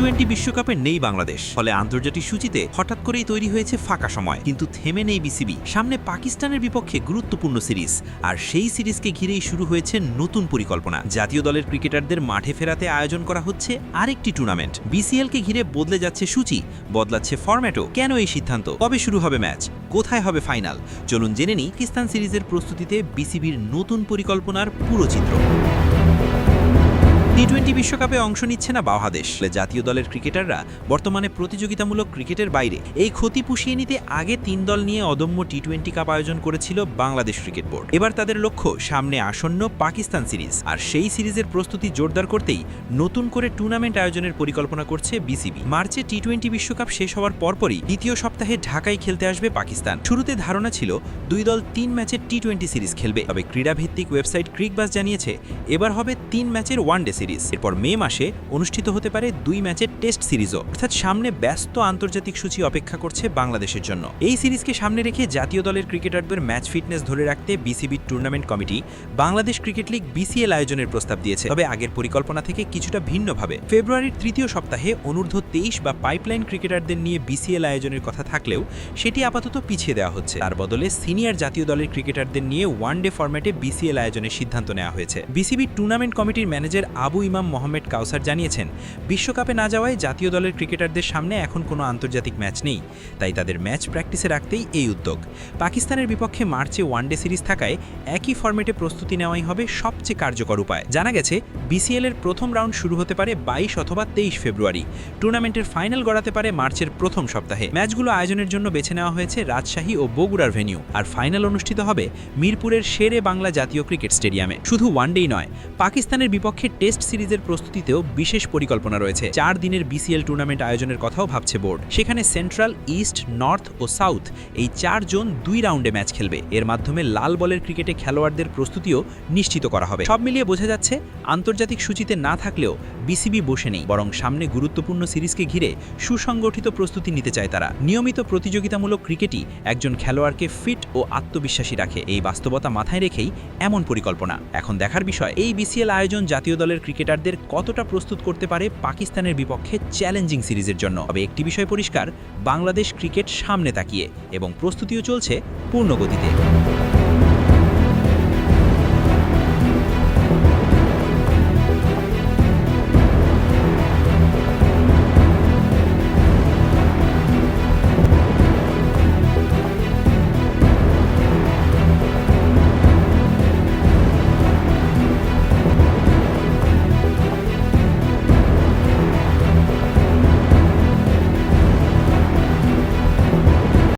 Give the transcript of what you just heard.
টি-20 বিশ্বকাপে নেই বাংলাদেশ, ফলে আন্তর্জাতিক সূচিতে হঠাৎ করেই তৈরি হয়েছে ফাঁকা সময়। কিন্তু থেমে নেই বিসিবি। সামনে পাকিস্তানের বিপক্ষে গুরুত্বপূর্ণ সিরিজ, আর সেই সিরিজকে ঘিরেই শুরু হয়েছে নতুন পরিকল্পনা। জাতীয় দলের ক্রিকেটারদের মাঠে ফেরাতে আয়োজন করা হচ্ছে আরেকটি টুর্নামেন্ট। বিসিএলকে ঘিরে বদলে যাচ্ছে সূচি, বদলাচ্ছে ফরম্যাটও। কেন এই সিদ্ধান্ত? কবে শুরু হবে ম্যাচ? কোথায় হবে ফাইনাল? চলুন জেনে নিই পাকিস্তান সিরিজের প্রস্তুতিতে বিসিবির নতুন পরিকল্পনার পুরো চিত্র। টি-20 বিশ্বকাপে অংশ নিচ্ছে না বাংলাদেশ। জাতীয় দলের ক্রিকেটাররা বর্তমানে প্রতিযোগিতামূলক ক্রিকেটের বাইরে। এই ক্ষতি পুষিয়ে নিতে আগে 3 দল নিয়ে অদম্য টি-20 কাপ আয়োজন করেছিল বাংলাদেশ ক্রিকেট বোর্ড। এবার তাদের লক্ষ্য সামনে আসন্ন পাকিস্তান সিরিজ, আর সেই সিরিজের প্রস্তুতি জোরদার করতেই নতুন করে টুর্নামেন্ট আয়োজনের পরিকল্পনা করছে বিসিবি। মার্চে টি-20 বিশ্বকাপ শেষ হওয়ার পরপরই দ্বিতীয় সপ্তাহে ঢাকায় খেলতে আসবে পাকিস্তান। শুরুতে ধারণা ছিল 2 দল 3 ম্যাচের টি-20 সিরিজ খেলবে, তবে ক্রীড়াভিত্তিক ওয়েবসাইট ক্রিকবাস জানিয়েছে এবার হবে 3 ম্যাচের ওয়ানডে সিরিজ। এরপর মে মাসে অনুষ্ঠিত হতে পারে 2 ম্যাচের টেস্ট সিরিজও। অর্থাৎ সামনে ব্যস্ত আন্তর্জাতিক সূচি অপেক্ষা করছে বাংলাদেশের জন্য। এই সিরিজকে সামনে রেখে জাতীয় দলের ক্রিকেটারদের ম্যাচ ফিটনেস ধরে রাখতে বিসিবির tournament committee Bangladesh cricket league BCL আয়োজনের প্রস্তাব দিয়েছে, তবে আগের পরিকল্পনা থেকে কিছুটা ভিন্নভাবে। ফেব্রুয়ারির তৃতীয় সপ্তাহে অনূর্ধ্ব 23 বা পাইপলাইন ক্রিকেটারদের নিয়ে বিসিএল আয়োজনের কথা থাকলেও সেটি আপাতত পিছিয়ে দেওয়া হচ্ছে। তার বদলে সিনিয়র জাতীয় দলের ক্রিকেটারদের নিয়ে ওয়ানডে ফরম্যাটে বিসিএল আয়োজনের সিদ্ধান্ত নেওয়া হয়েছে। বিসিবির টুর্নামেন্ট কমিটির ম্যানেজার আবু ইমাম মোহাম্মদ কাউসার জানিয়েছেন, বিশ্বকাপে না যাওয়ায় জাতীয় দলের ক্রিকেটারদের সামনে এখন কোনো আন্তর্জাতিক ম্যাচ নেই, তাই তাদের ম্যাচ প্র্যাকটিসে রাখতেই এই উদ্যোগ। পাকিস্তানের বিপক্ষে মার্চে ওয়ানডে সিরিজ থাকায় একই ফরম্যাটে প্রস্তুতি নেওয়াই হবে সবচেয়ে কার্যকর উপায়। জানা গেছে বিসিএল এর প্রথম রাউন্ড শুরু হতে পারে 22 অথবা 23 ফেব্রুয়ারি। টুর্নামেন্টের ফাইনাল গড়াতে পারে মার্চের প্রথম সপ্তাহে। ম্যাচগুলো আয়োজনের জন্য বেছে নেওয়া হয়েছে রাজশাহী ও বগুড়ার ভেন্যু, আর ফাইনাল অনুষ্ঠিত হবে মিরপুরের শেরে বাংলা জাতীয় ক্রিকেট স্টেডিয়ামে। শুধু ওয়ানডেই নয়, পাকিস্তানের বিপক্ষে টেস্ট সিরিজের প্রস্তুতিতেও বিশেষ পরিকল্পনা রয়েছে। 4 দিনের বিসিএল টুর্নামেন্ট আয়োজনের কথাও ভাবছে বোর্ড। সেখানে সেন্ট্রাল, ইস্ট, নর্থ ও সাউথ এই 4 জোন 2 রাউন্ডে ম্যাচ খেলবে। এর মাধ্যমে লাল বলের ক্রিকেটে খেলোয়াড়দের প্রস্তুতিও নিশ্চিত করা হবে। সব মিলিয়ে বোঝা যাচ্ছে আন্তর্জাতিক সূচিতে না থাকলেও বিসিবি বসে নেই, বরং সামনে গুরুত্বপূর্ণ সিরিজকে ঘিরে সুসংগঠিত প্রস্তুতি নিতে চায় তারা। নিয়মিত প্রতিযোগিতামূলক ক্রিকেটই একজন খেলোয়াড়কে ফিট ও আত্মবিশ্বাসী রাখে। এই বাস্তবতা মাথায় রেখেই এমন পরিকল্পনা। এখন দেখার বিষয় এই বিসিএল আয়োজন জাতীয় দলের ক্রিকেটারদের কতটা প্রস্তুত করতে পারে পাকিস্তানের বিপক্ষে চ্যালেঞ্জিং সিরিজের জন্য। তবে একটি বিষয় পরিষ্কার, বাংলাদেশ ক্রিকেট সামনে তাকিয়ে এবং প্রস্তুতিও চলছে পূর্ণ গতিতে।